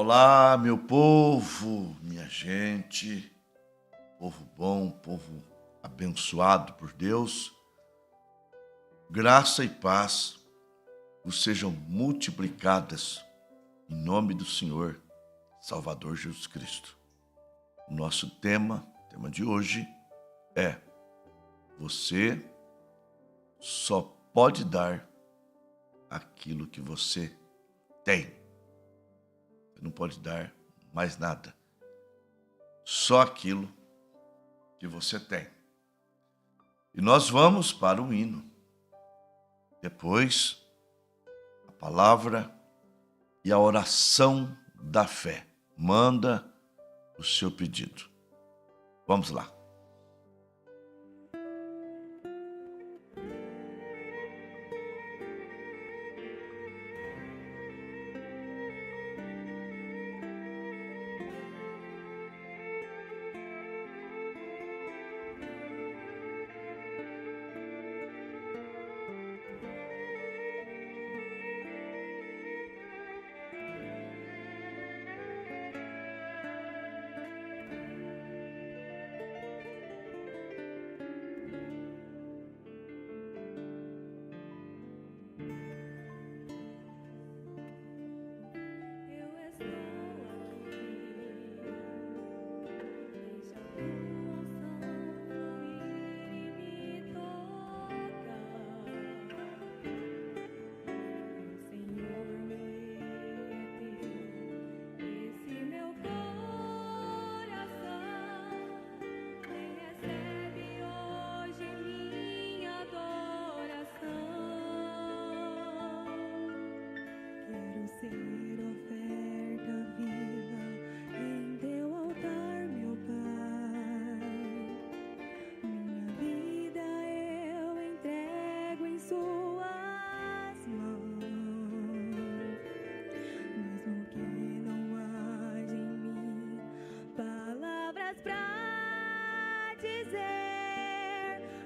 Olá, meu povo, minha gente, povo bom, povo abençoado por Deus, graça e paz vos sejam multiplicadas em nome do Senhor, Salvador Jesus Cristo. O nosso tema de hoje é: você só pode dar aquilo que você tem. Você não pode dar mais nada, só aquilo que você tem. E nós vamos para o hino. Depois, a palavra e a oração da fé. Manda o seu pedido. Vamos lá.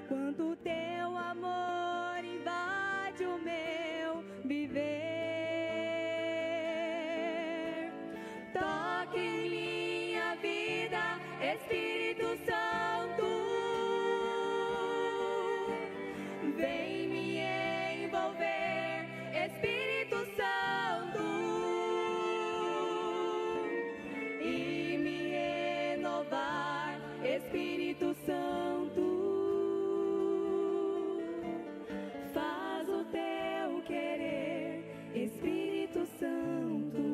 Quanto teu amor invade o meu viver. Toque em minha vida, Espírito Santo. Vem me envolver, Espírito Santo, e me renovar, Espírito Santo. Espírito Santo.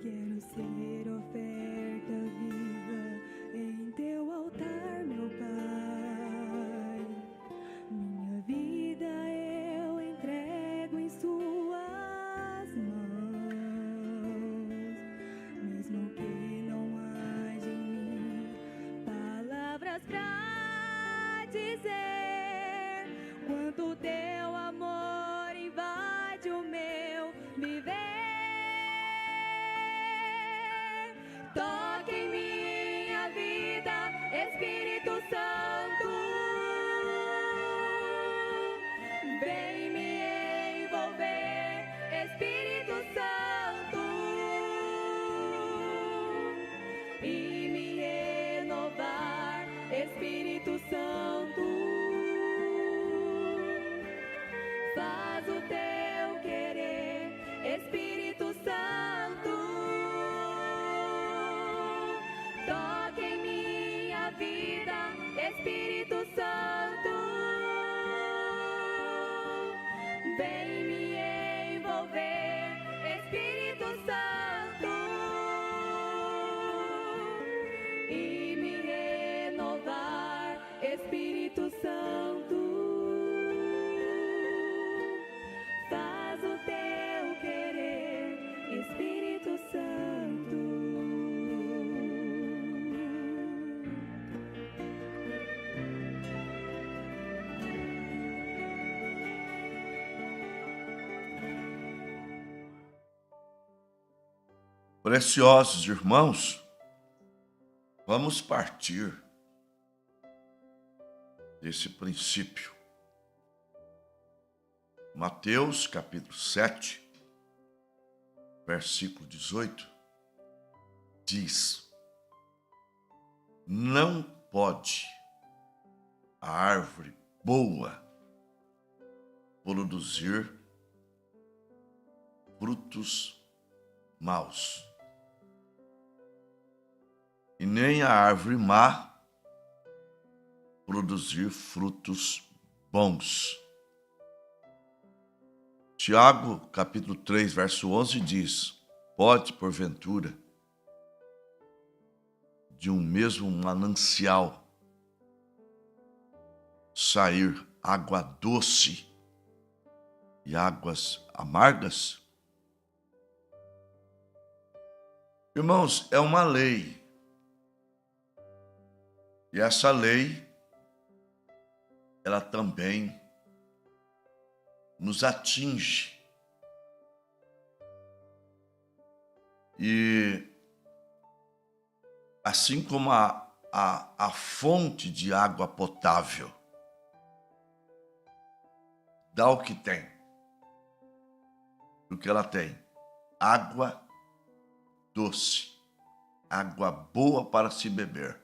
Quero ser oferta viva em teu altar, meu Pai. Minha vida eu entrego em suas mãos. Mesmo que não haja em mim palavras pra dizer, quanto teu amor invade o meu viver. Preciosos irmãos, vamos partir desse princípio. Mateus capítulo 7, versículo 18, diz: não pode a árvore boa produzir frutos maus, e nem a árvore má produzir frutos bons. Tiago, capítulo 3, verso 11 diz: pode, porventura, de um mesmo manancial sair água doce e águas amargas? Irmãos, é uma lei. E essa lei, ela também nos atinge. E assim como a fonte de água potável dá o que tem, o que ela tem? Água doce, água boa para se beber.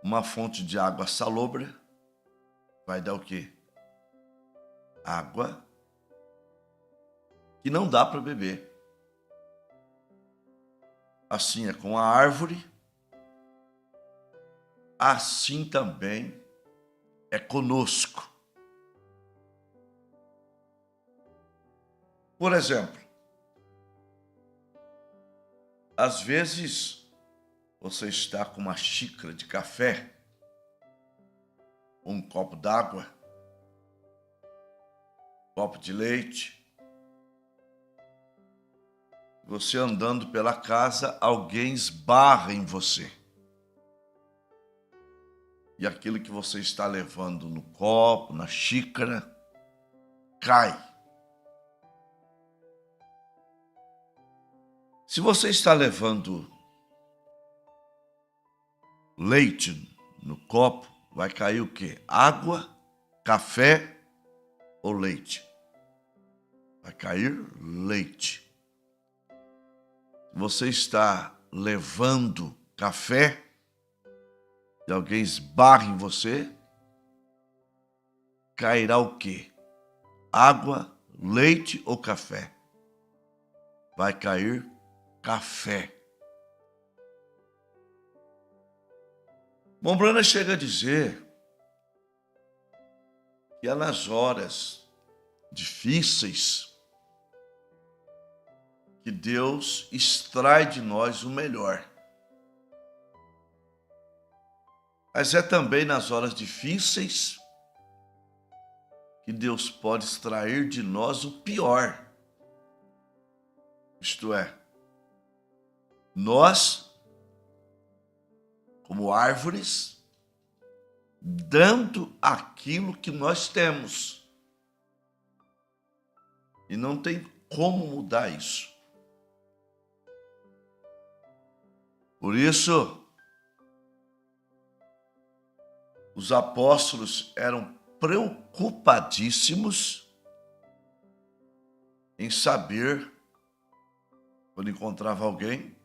Uma fonte de água salobre vai dar o quê? Água que não dá para beber. Assim é com a árvore, assim também é conosco. Por exemplo, às vezes você está com uma xícara de café, um copo d'água, um copo de leite. Você andando pela casa, alguém esbarra em você. E aquilo que você está levando no copo, na xícara, cai. Se você está levando leite no copo, vai cair o quê? Água, café ou leite? Vai cair leite. Se você está levando café e alguém esbarra em você, cairá o quê? Água, leite ou café? Vai cair café. Mombrana chega a dizer que é nas horas difíceis que Deus extrai de nós o melhor. Mas é também nas horas difíceis que Deus pode extrair de nós o pior. Isto é, nós, como árvores, dando aquilo que nós temos. E não tem como mudar isso. Por isso, os apóstolos eram preocupadíssimos em saber, quando encontrava alguém,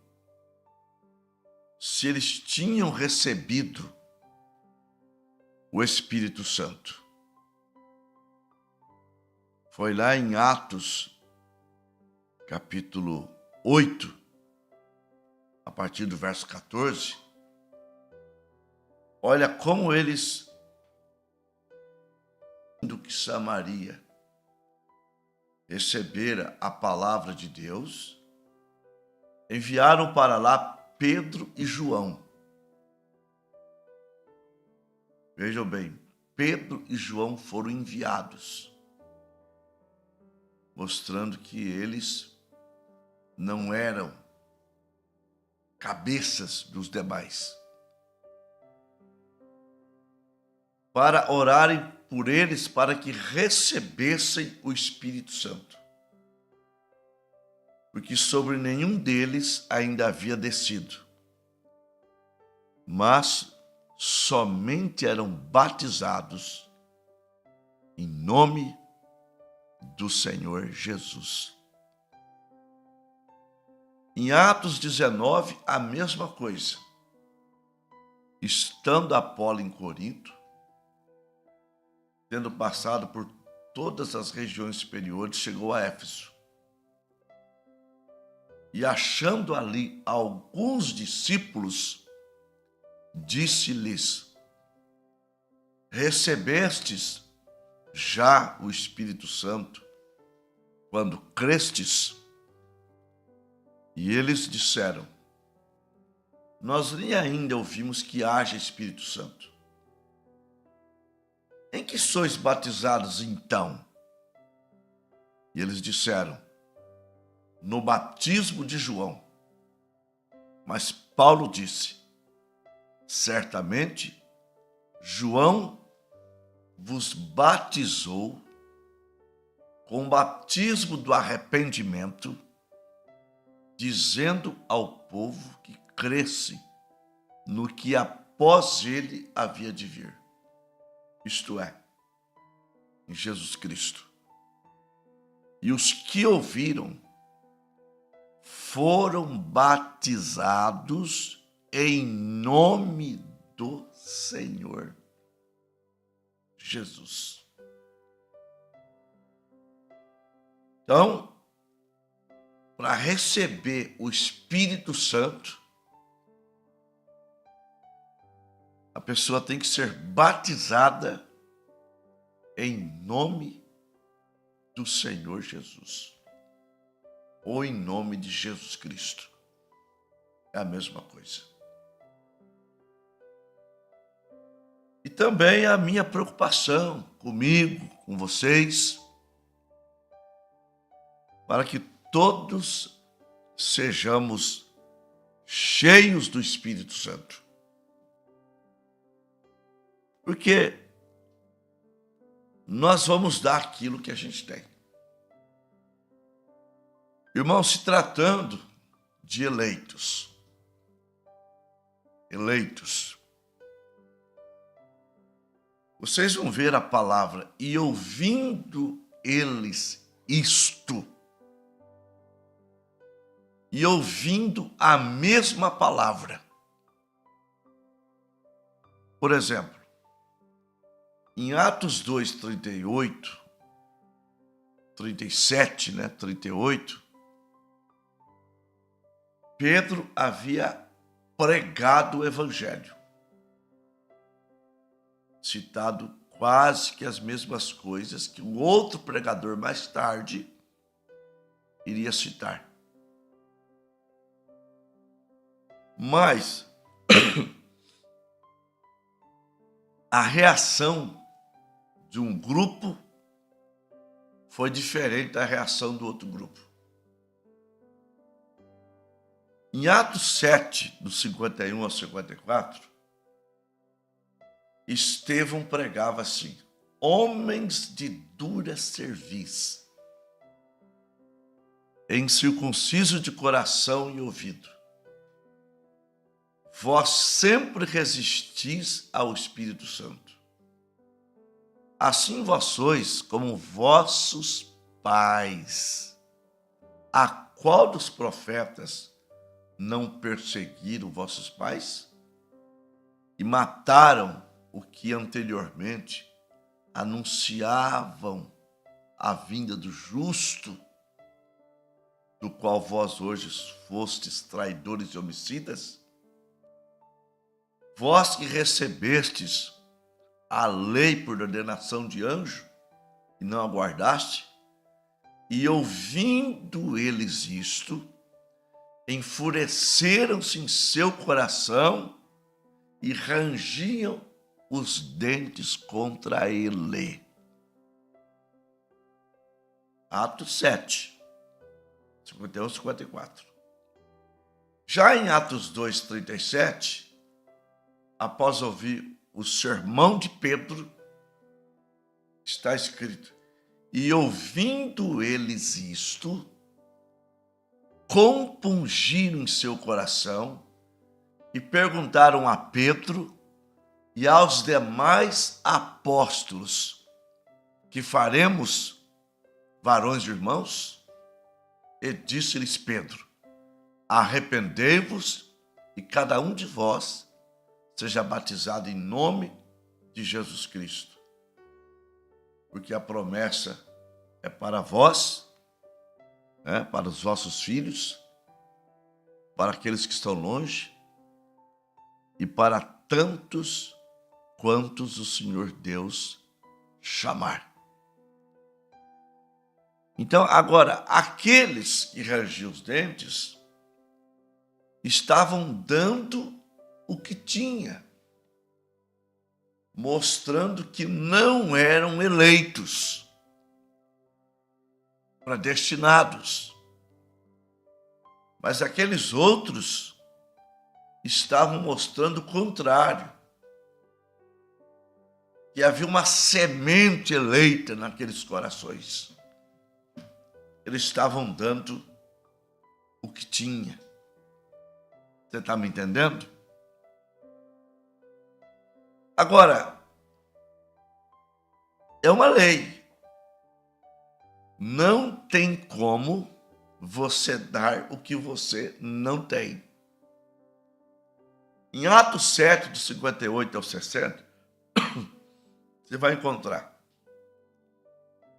se eles tinham recebido o Espírito Santo. Foi lá em Atos, capítulo 8, a partir do verso 14, olha como eles, do que Samaria recebera a palavra de Deus, enviaram para lá Pedro e João. Vejam bem, Pedro e João foram enviados, mostrando que eles não eram cabeças dos demais, para orarem por eles, para que recebessem o Espírito Santo. porque sobre nenhum deles ainda havia descido, mas somente eram batizados em nome do Senhor Jesus. Em Atos 19, a mesma coisa. Estando Apolo em Corinto, tendo passado por todas as regiões superiores, chegou a Éfeso. E achando ali alguns discípulos, disse-lhes: recebestes já o Espírito Santo quando crestes? E eles disseram: nós nem ainda ouvimos que haja Espírito Santo. Em que sois batizados então? E eles disseram: no batismo de João. Mas Paulo disse: certamente João vos batizou com o batismo do arrependimento, dizendo ao povo que cresce no que após ele havia de vir, isto é, em Jesus Cristo. E os que ouviram foram batizados em nome do Senhor Jesus. Então, para receber o Espírito Santo, a pessoa tem que ser batizada em nome do Senhor Jesus, ou em nome de Jesus Cristo. É a mesma coisa. E também a minha preocupação comigo, com vocês, para que todos sejamos cheios do Espírito Santo. Porque nós vamos dar aquilo que a gente tem. Irmão, se tratando de eleitos, vocês vão ver a palavra: e ouvindo eles isto, e ouvindo a mesma palavra. Por exemplo, em Atos 2, 38, 37, 38, Pedro havia pregado o evangelho, citado quase que as mesmas coisas que o outro pregador mais tarde iria citar. Mas a reação de um grupo foi diferente da reação do outro grupo. Em Atos 7, do 51 ao 54, Estevão pregava assim: homens de dura cerviz, incircuncisos de coração e ouvido, vós sempre resistis ao Espírito Santo. Assim vós sois como vossos pais. A qual dos profetas não perseguiram vossos pais? E mataram o que anteriormente anunciavam a vinda do justo, do qual vós hoje fostes traidores e homicidas? Vós que recebestes a lei por ordenação de anjo e não aguardaste, e ouvindo eles isto, enfureceram-se em seu coração e rangiam os dentes contra ele. Atos 7, 51 e 54. Já em Atos 2, 37, após ouvir o sermão de Pedro, está escrito: e ouvindo eles isto, compungiram em seu coração e perguntaram a Pedro e aos demais apóstolos: que faremos, varões e irmãos? E disse-lhes Pedro: arrependei-vos e cada um de vós seja batizado em nome de Jesus Cristo, porque a promessa é para vós, para os vossos filhos, para aqueles que estão longe e para tantos quantos o Senhor Deus chamar. Então, agora, aqueles que rangiam os dentes estavam dando o que tinha, mostrando que não eram eleitos, predestinados. Mas aqueles outros estavam mostrando o contrário, que havia uma semente eleita naqueles corações. Eles estavam dando o que tinha. Você está me entendendo? Agora, é uma lei. Não tem como você dar o que você não tem. Em Atos 7, de 58 ao 60, você vai encontrar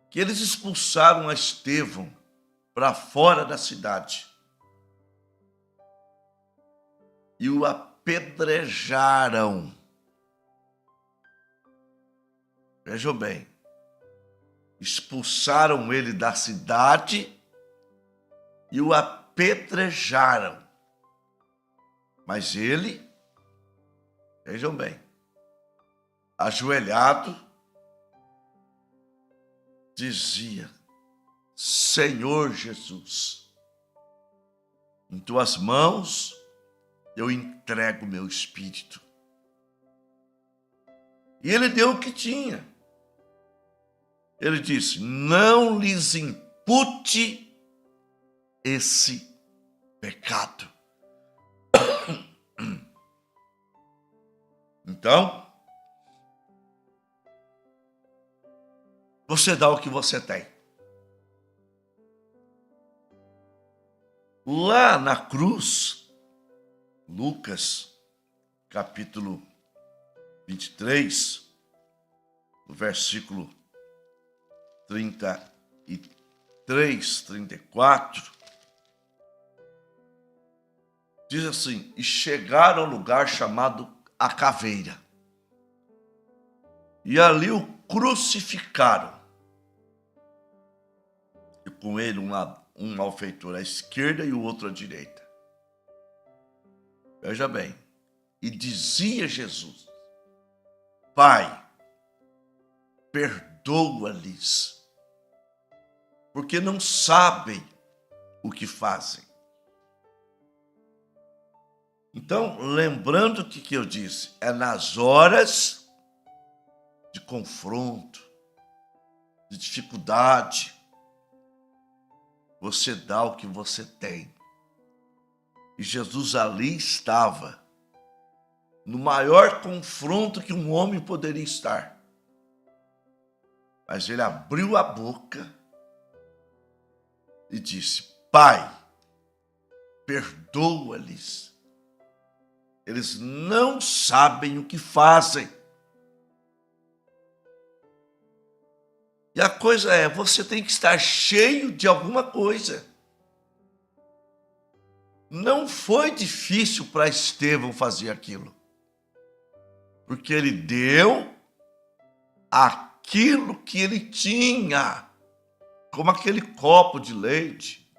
que eles expulsaram a Estevão para fora da cidade e o apedrejaram. Vejam bem, expulsaram ele da cidade e o apedrejaram. Mas ele, vejam bem, ajoelhado, dizia: Senhor Jesus, em tuas mãos eu entrego meu espírito. E ele deu o que tinha. Ele disse: não lhes impute esse pecado. Então, você dá o que você tem. Lá na cruz, Lucas, capítulo 23, no versículo 33, 34, diz assim: e chegaram ao lugar chamado a Caveira, e ali o crucificaram, e com ele um malfeitor à esquerda e o outro à direita. Veja bem, e dizia Jesus: Pai, perdoa-lhes, porque não sabem o que fazem. Então, lembrando o que eu disse, é nas horas de confronto, de dificuldade, você dá o que você tem. E Jesus ali estava, no maior confronto que um homem poderia estar. Mas ele abriu a boca e disse: Pai, perdoa-lhes. Eles não sabem o que fazem. E a coisa é, você tem que estar cheio de alguma coisa. Não foi difícil para Estevão fazer aquilo, porque ele deu aquilo que ele tinha, como aquele copo de leite,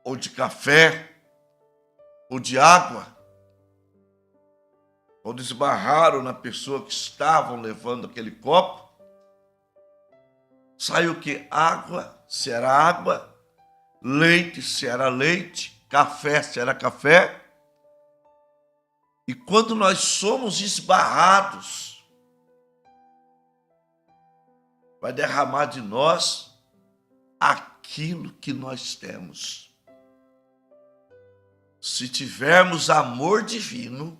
ou de café, ou de água, quando esbarraram na pessoa que estavam levando aquele copo, saiu o que? Água, se era água, leite, se era leite, café, se era café. E quando nós somos esbarrados, vai derramar de nós aquilo aquilo que nós temos. Se tivermos amor divino,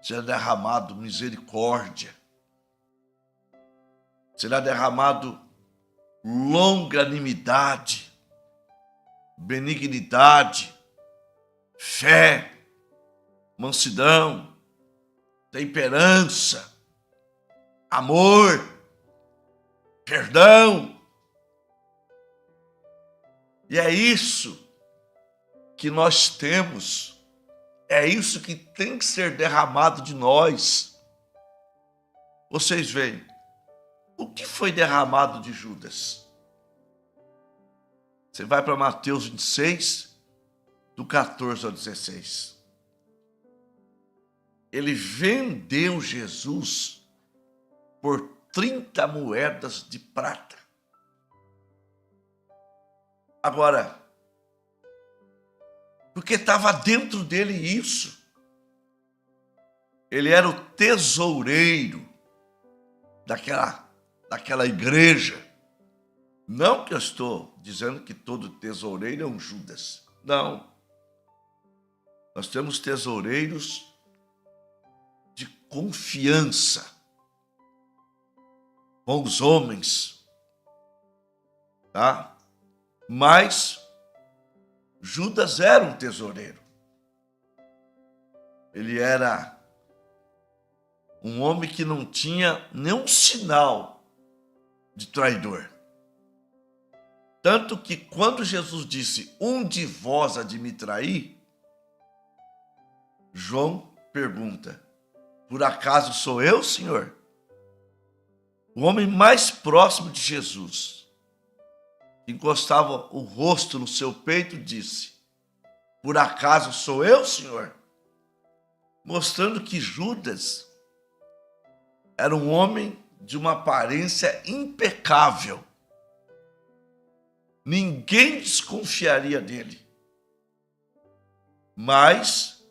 será derramado misericórdia, será derramado longanimidade, benignidade, fé, mansidão, temperança, amor, perdão. E é isso que nós temos, é isso que tem que ser derramado de nós. Vocês veem, o que foi derramado de Judas? Você vai para Mateus 26, do 14 ao 16. Ele vendeu Jesus por 30 moedas de prata. Agora, porque estava dentro dele isso. Ele era o tesoureiro daquela igreja. Não que eu estou dizendo que todo tesoureiro é um Judas. Não. Nós temos tesoureiros de confiança, bons homens, tá? Mas Judas era um tesoureiro. Ele era um homem que não tinha nenhum sinal de traidor. Tanto que quando Jesus disse, um de vós há de me trair, João pergunta, por acaso sou eu, Senhor? O homem mais próximo de Jesus, que encostava o rosto no seu peito, disse, por acaso sou eu, Senhor? Mostrando que Judas era um homem de uma aparência impecável. Ninguém desconfiaria dele. Mas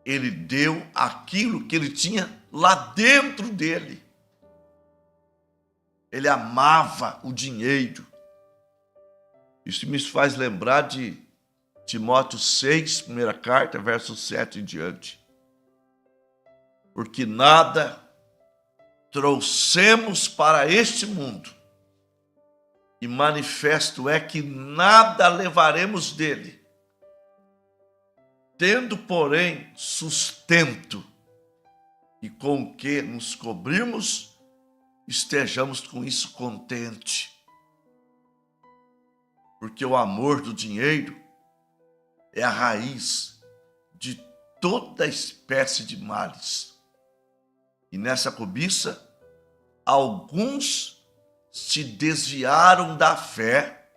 ele deu aquilo que ele tinha lá dentro dele. Ele amava o dinheiro. Isso me faz lembrar de Timóteo 6, primeira carta, verso 7 em diante. Porque nada trouxemos para este mundo, e manifesto é que nada levaremos dele. Tendo, porém, sustento, e com o que nos cobrimos, estejamos com isso contente. Porque o amor do dinheiro é a raiz de toda espécie de males. E nessa cobiça, alguns se desviaram da fé,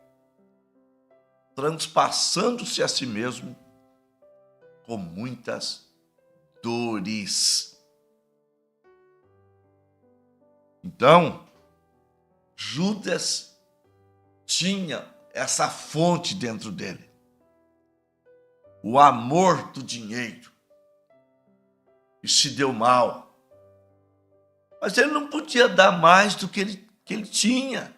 transpassando-se a si mesmo com muitas dores. Então, Judas tinha essa fonte dentro dele, o amor do dinheiro, e se deu mal. Mas ele não podia dar mais do que ele tinha.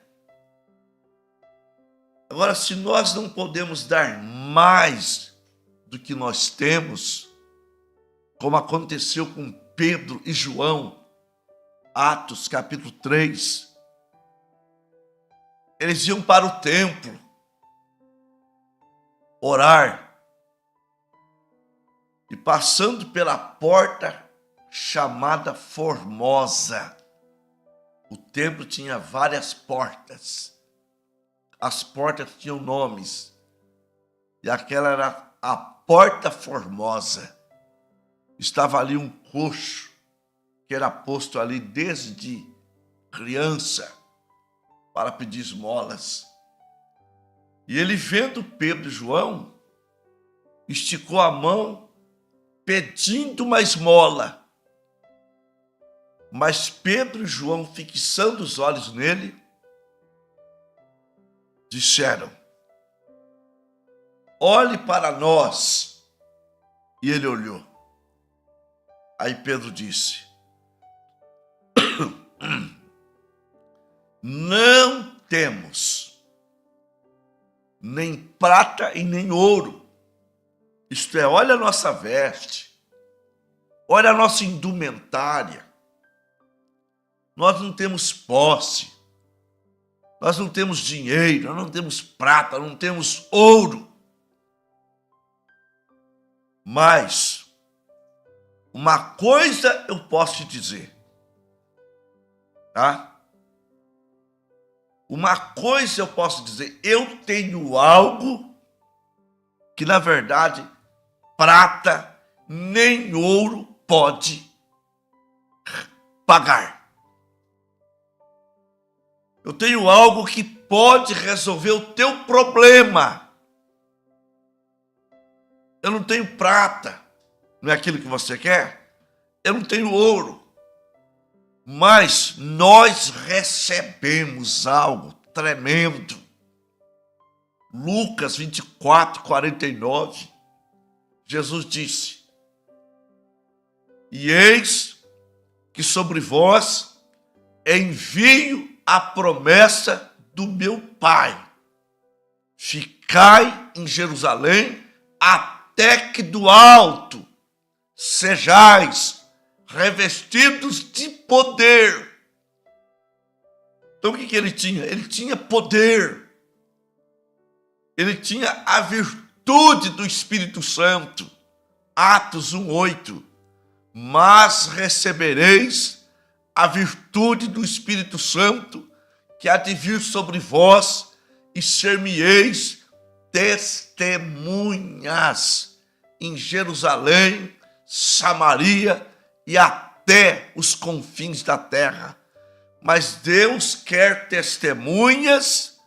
Agora, se nós não podemos dar mais do que nós temos, como aconteceu com Pedro e João, Atos capítulo 3, eles iam para o templo orar, e passando pela porta chamada Formosa, o templo tinha várias portas, as portas tinham nomes, e aquela era a Porta Formosa. Estava ali um coxo, que era posto ali desde criança, para pedir esmolas. E ele, vendo Pedro e João, esticou a mão, pedindo uma esmola. Mas Pedro e João, fixando os olhos nele, disseram, olhe para nós. E ele olhou. Aí Pedro disse, não temos. nem prata e nem ouro. Isto é, olha a nossa veste, olha a nossa indumentária. Nós não temos posse, nós não temos dinheiro, nós não temos prata, não temos ouro. Mas uma coisa eu posso te dizer, tá? Uma coisa eu posso dizer, eu tenho algo que, na verdade, prata nem ouro pode pagar. Eu tenho algo que pode resolver o teu problema. Eu não tenho prata, não é aquilo que você quer? Eu não tenho ouro. Mas nós recebemos algo tremendo. Lucas 24, 49, Jesus disse: e eis que sobre vós envio a promessa do meu Pai. Ficai em Jerusalém até que do alto sejais revestidos de poder. Então o que ele tinha? Ele tinha poder. Ele tinha a virtude do Espírito Santo. Atos 1:8. Mas recebereis a virtude do Espírito Santo, que há de vir sobre vós, e ser-me-eis testemunhas em Jerusalém, Samaria e até os confins da terra. Mas Deus quer testemunhas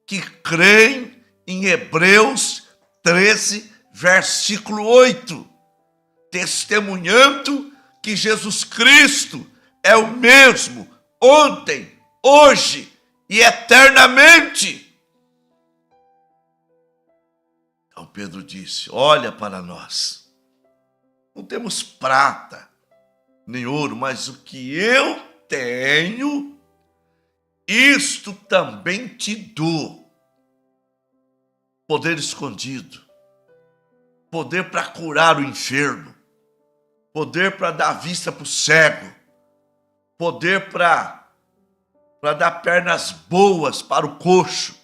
que creem em Hebreus 13, versículo 8. Testemunhando que Jesus Cristo é o mesmo ontem, hoje e eternamente. Então Pedro disse: olha para nós. Não temos prata nem ouro, mas o que eu tenho, isto também te dou. Poder escondido, poder para curar o enfermo, poder para dar vista para o cego, poder para dar pernas boas para o coxo,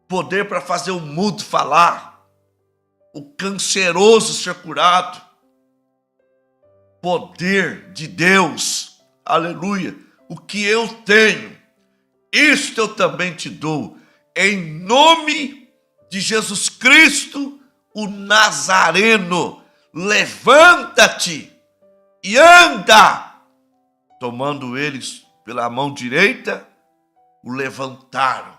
poder para fazer o mudo falar, o canceroso ser curado. Poder de Deus, aleluia. O que eu tenho, isto eu também te dou, em nome de Jesus Cristo, o Nazareno. Levanta-te e anda. Tomando eles pela mão direita, o levantaram,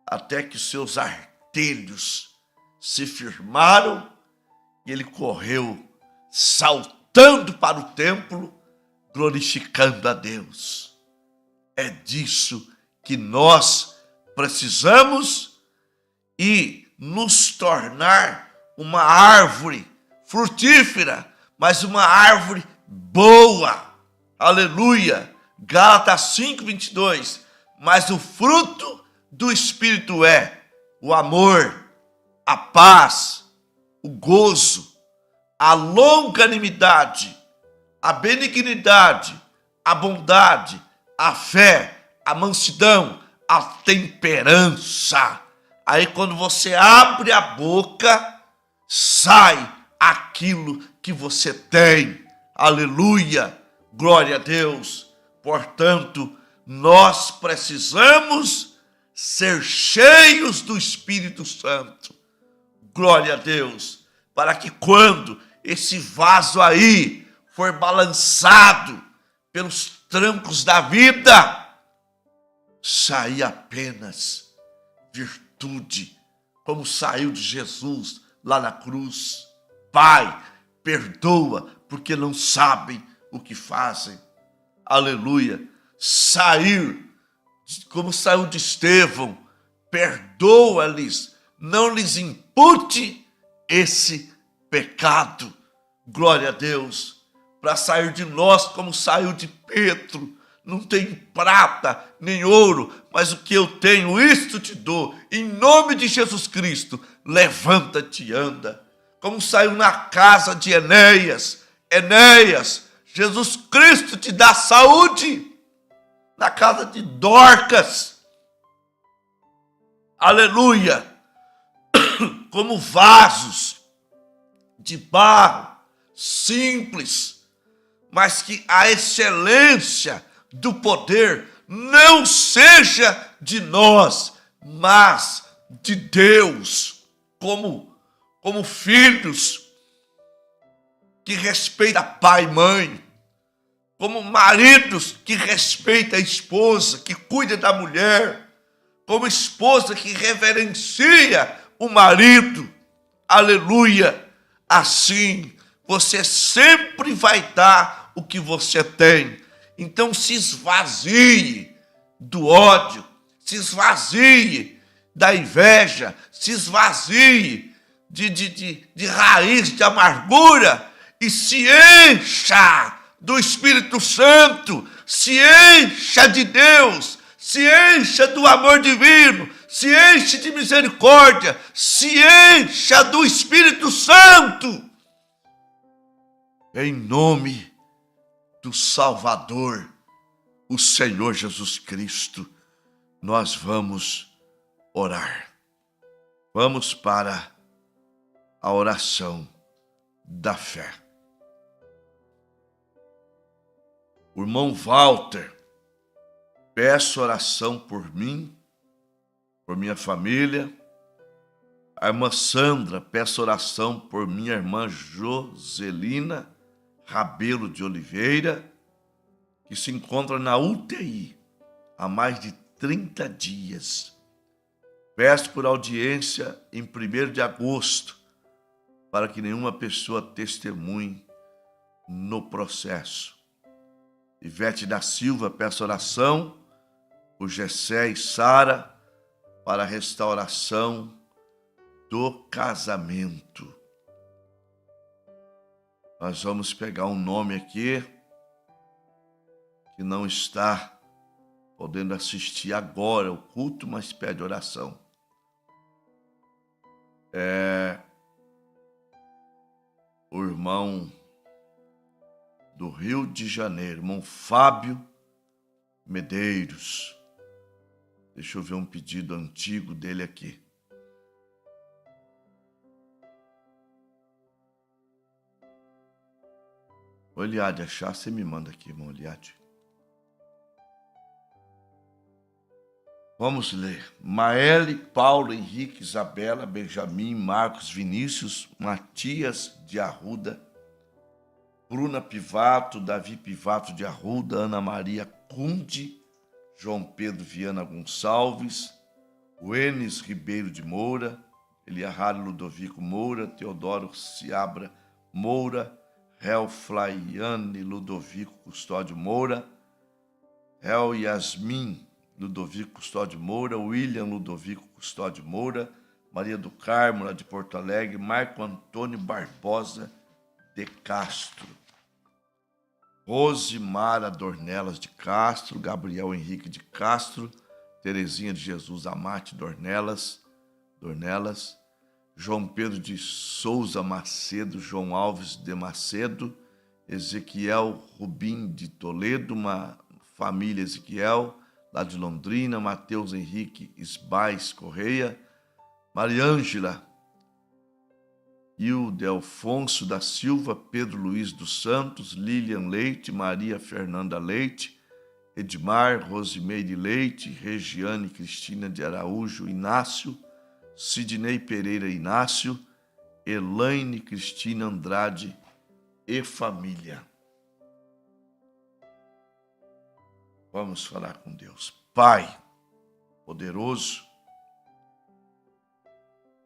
até que seus artelhos se firmaram, e ele correu, saltando para o templo, glorificando a Deus. É disso que nós precisamos, e nos tornar uma árvore frutífera, mas uma árvore boa. Aleluia. Gálatas 5:22. Mas o fruto do Espírito é o amor, a paz, o gozo, a longanimidade, a benignidade, a bondade, a fé, a mansidão, a temperança. Aí quando você abre a boca, sai aquilo que você tem. Aleluia, glória a Deus. Portanto, nós precisamos ser cheios do Espírito Santo. Glória a Deus, para que quando esse vaso aí for balançado pelos trancos da vida, sair apenas virtude, como saiu de Jesus lá na cruz. Pai, perdoa, porque não sabem o que fazem. Aleluia. Sair, como saiu de Estevão, perdoa-lhes, não lhes impute esse pecado. Glória a Deus. Para sair de nós como saiu de Pedro, não tenho prata nem ouro, mas o que eu tenho, isto te dou. Em nome de Jesus Cristo, levanta-te e anda. Como saiu na casa de Enéas. Enéas, Jesus Cristo te dá saúde. Na casa de Dorcas. Aleluia. Como vasos de barro simples, mas que a excelência do poder não seja de nós, mas de Deus, como filhos que respeitam pai e mãe, como maridos que respeitam a esposa, que cuidam da mulher, como esposa que reverencia o marido. Aleluia. Assim, você sempre vai dar o que você tem. Então se esvazie do ódio, se esvazie da inveja, se esvazie de raiz de amargura e se encha do Espírito Santo, se encha de Deus, se encha do amor divino, se enche de misericórdia, se encha do Espírito Santo. Em nome do Salvador, o Senhor Jesus Cristo, nós vamos orar. Vamos para a oração da fé. O irmão Walter, peço oração por mim, por minha família. A irmã Sandra, peço oração por minha irmã Joselina Rabelo de Oliveira, que se encontra na UTI há mais de 30 dias. Peço por audiência em 1º de agosto, para que nenhuma pessoa testemunhe no processo. Ivete da Silva, peço oração por Gessé e Sara, para a restauração do casamento. Nós vamos pegar um nome aqui que não está podendo assistir agora o culto, mas pede oração. O irmão do Rio de Janeiro, irmão Fábio Medeiros. Deixa eu ver um pedido antigo dele aqui. Ô Eliade, achar, você me manda aqui, irmão Eliade. Vamos ler. Maele, Paulo, Henrique, Isabela, Benjamin, Marcos, Vinícius, Matias de Arruda, Bruna Pivato, Davi Pivato de Arruda, Ana Maria Cunde, João Pedro Viana Gonçalves, Uenes Ribeiro de Moura, Eliarrado Ludovico Moura, Teodoro Ciabra Moura, Réu Flaiane Ludovico Custódio Moura, Réu Yasmin Ludovico Custódio Moura, William Ludovico Custódio Moura, Maria do Carmo, lá de Porto Alegre, Marco Antônio Barbosa de Castro, Rosimara Dornelas de Castro, Gabriel Henrique de Castro, Terezinha de Jesus Amate Dornelas, João Pedro de Souza Macedo, João Alves de Macedo, Ezequiel Rubim de Toledo, uma família Ezequiel, lá de Londrina, Mateus Henrique Esbais Correia, Mariângela Ildefonso da Silva, Pedro Luiz dos Santos, Lilian Leite, Maria Fernanda Leite, Edmar Rosimeire Leite, Regiane Cristina de Araújo Inácio, Sidney Pereira Inácio, Elaine Cristina Andrade e família. Vamos falar com Deus. Pai poderoso,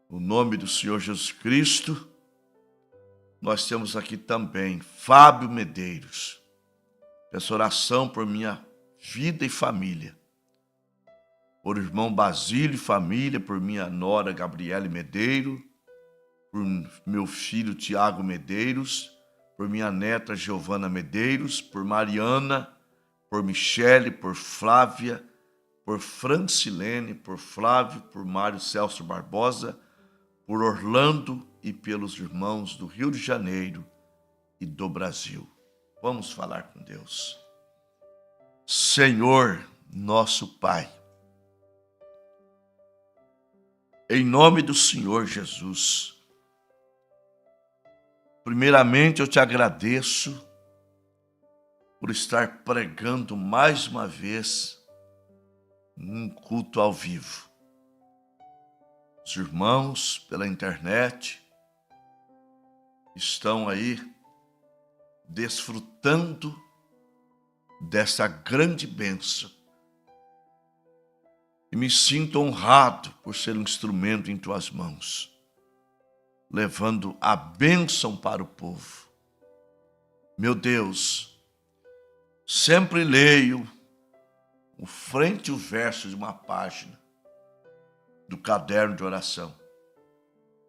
no nome do Senhor Jesus Cristo, nós temos aqui também Fábio Medeiros. Peço oração por minha vida e família. Por irmão Basílio e família, por minha nora Gabriele Medeiro, por meu filho Tiago Medeiros, por minha neta Giovana Medeiros, por Mariana, por Michele, por Flávia, por Francilene, por Flávio, por Mário Celso Barbosa, por Orlando e pelos irmãos do Rio de Janeiro e do Brasil. Vamos falar com Deus. Senhor, nosso Pai, em nome do Senhor Jesus, primeiramente eu te agradeço por estar pregando mais uma vez um culto ao vivo. Os irmãos pela internet estão aí desfrutando dessa grande bênção. E me sinto honrado por ser um instrumento em tuas mãos, levando a bênção para o povo. Meu Deus, sempre leio o frente e o verso de uma página do caderno de oração,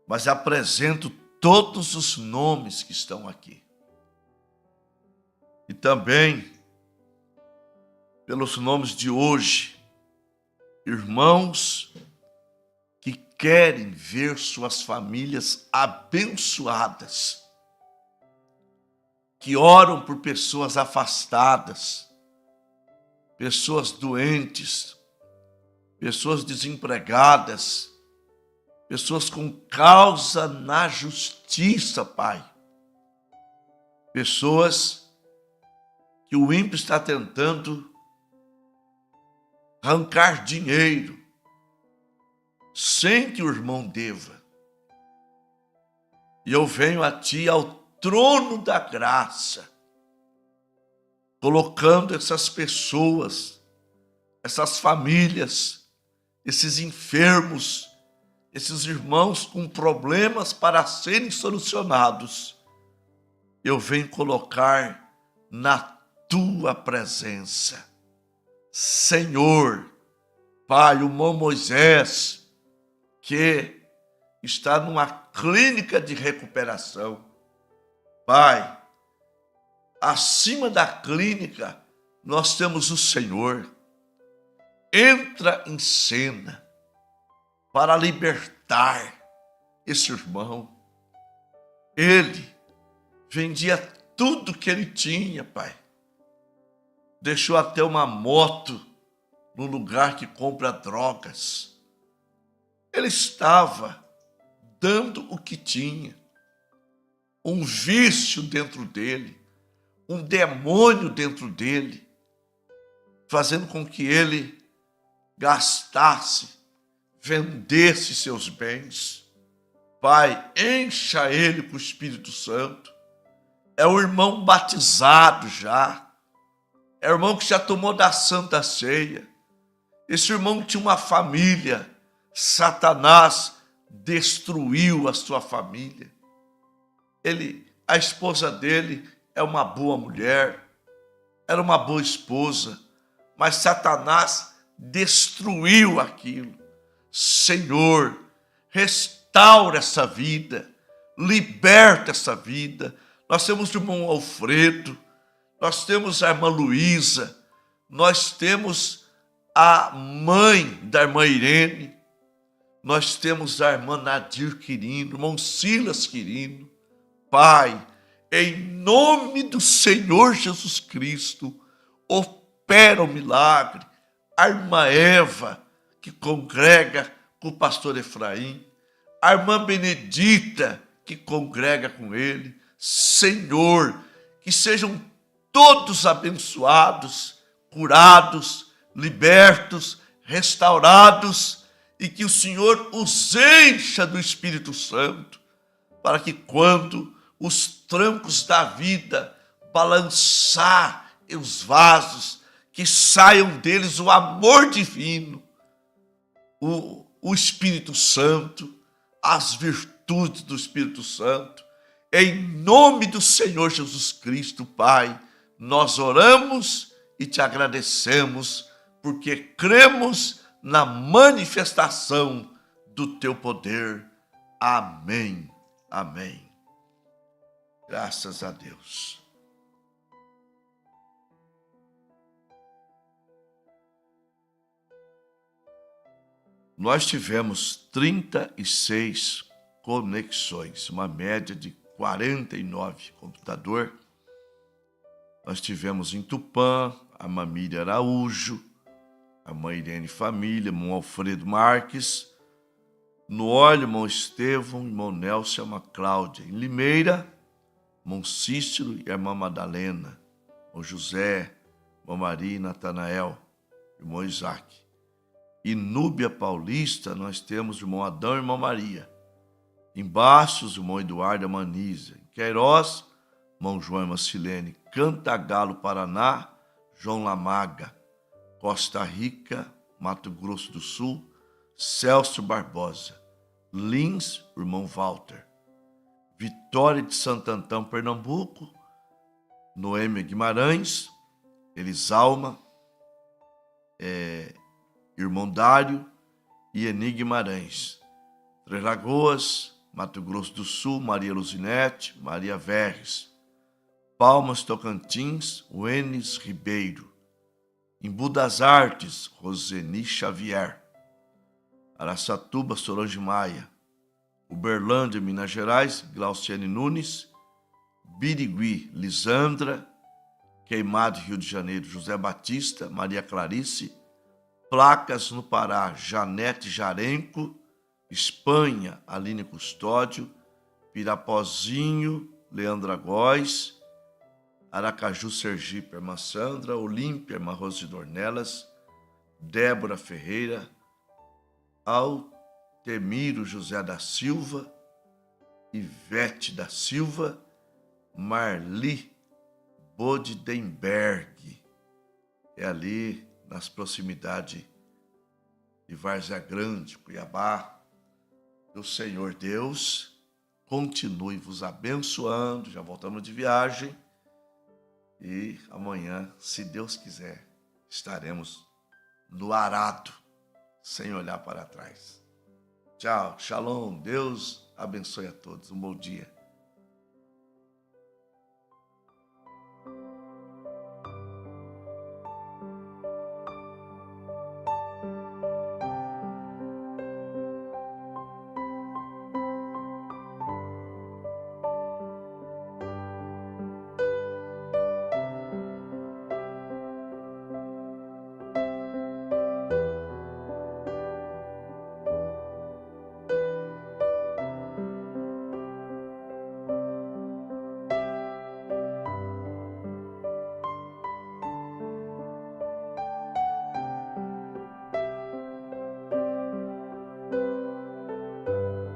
mas apresento todos os nomes que estão aqui. E também pelos nomes de hoje, irmãos que querem ver suas famílias abençoadas, que oram por pessoas afastadas, pessoas doentes, pessoas desempregadas, pessoas com causa na justiça, Pai. Pessoas que o ímpio está tentando arrancar dinheiro sem que o irmão deva. E eu venho a Ti ao trono da graça, colocando essas pessoas, essas famílias, esses enfermos, esses irmãos com problemas para serem solucionados. Eu venho colocar na Tua presença. Senhor, Pai, o irmão Moisés, que está numa clínica de recuperação. Pai, acima da clínica, nós temos o Senhor. Entra em cena para libertar esse irmão. Ele vendia tudo que ele tinha, Pai. Deixou até uma moto no lugar que compra drogas. Ele estava dando o que tinha. Um vício dentro dele, um demônio dentro dele, fazendo com que ele gastasse, vendesse seus bens. Pai, encha ele com o Espírito Santo. É o irmão batizado já. É o irmão que já tomou da Santa Ceia. Esse irmão tinha uma família. Satanás destruiu a sua família. A esposa dele é uma boa mulher, era uma boa esposa, mas Satanás destruiu aquilo. Senhor, restaura essa vida, liberta essa vida. Nós temos o irmão Alfredo, nós temos a irmã Luísa, nós temos a mãe da irmã Irene, nós temos a irmã Nadir Quirino, irmão Silas Quirino. Pai, em nome do Senhor Jesus Cristo, opera o milagre. A irmã Eva, que congrega com o pastor Efraim, a irmã Benedita, que congrega com ele. Senhor, que sejam todos abençoados, curados, libertos, restaurados, e que o Senhor os encha do Espírito Santo, para que quando os trancos da vida balançar os vasos, que saiam deles o amor divino, o Espírito Santo, as virtudes do Espírito Santo. Em nome do Senhor Jesus Cristo, Pai, nós oramos e te agradecemos, porque cremos na manifestação do teu poder. Amém. Amém. Graças a Deus. nós tivemos 36 conexões, uma média de 49 computador. Nós tivemos em Tupã, a Mamília Araújo, a mãe Irene Família, irmão Alfredo Marques, no Óleo, irmão Estevão, irmão Nelson e irmã Cláudia. Em Limeira, irmão Cícero e a irmã Madalena, irmão José, irmã Maria e Natanael, irmão Isaac. Em Núbia Paulista, nós temos o irmão Adão e a irmã Maria. Em Bastos, o irmão Eduardo e a irmã Nízia. Em Queiroz, irmão João e irmã Silene. Cantagalo, Paraná, João Lamaga. Costa Rica, Mato Grosso do Sul, Celso Barbosa. Lins, o irmão Walter. Vitória de Santo Antão, Pernambuco, Noêmia Guimarães, Elisalma, irmão Dário e Eni Guimarães. Três Lagoas, Mato Grosso do Sul, Maria Luzinete, Maria Verres. Palmas, Tocantins, Wenes Ribeiro. Embu das Artes, Roseni Xavier. Araçatuba, Solange Maia. Uberlândia, Minas Gerais, Glauciane Nunes. Birigui, Lisandra. Queimado, Rio de Janeiro, José Batista, Maria Clarice. Placas no Pará, Janete Jarenco. Espanha, Aline Custódio. Pirapozinho, Leandra Góes. Aracaju, Sergipe, irmã Sandra. Olímpia, irmã Rose Dornelas. Débora Ferreira. Altemiro José da Silva. Ivete da Silva. Marli Bodenberg. É ali nas proximidades de Várzea Grande, Cuiabá. O Senhor Deus continue vos abençoando. Já voltamos de viagem. E amanhã, se Deus quiser, estaremos no arado, sem olhar para trás. Tchau, shalom, Deus abençoe a todos, um bom dia.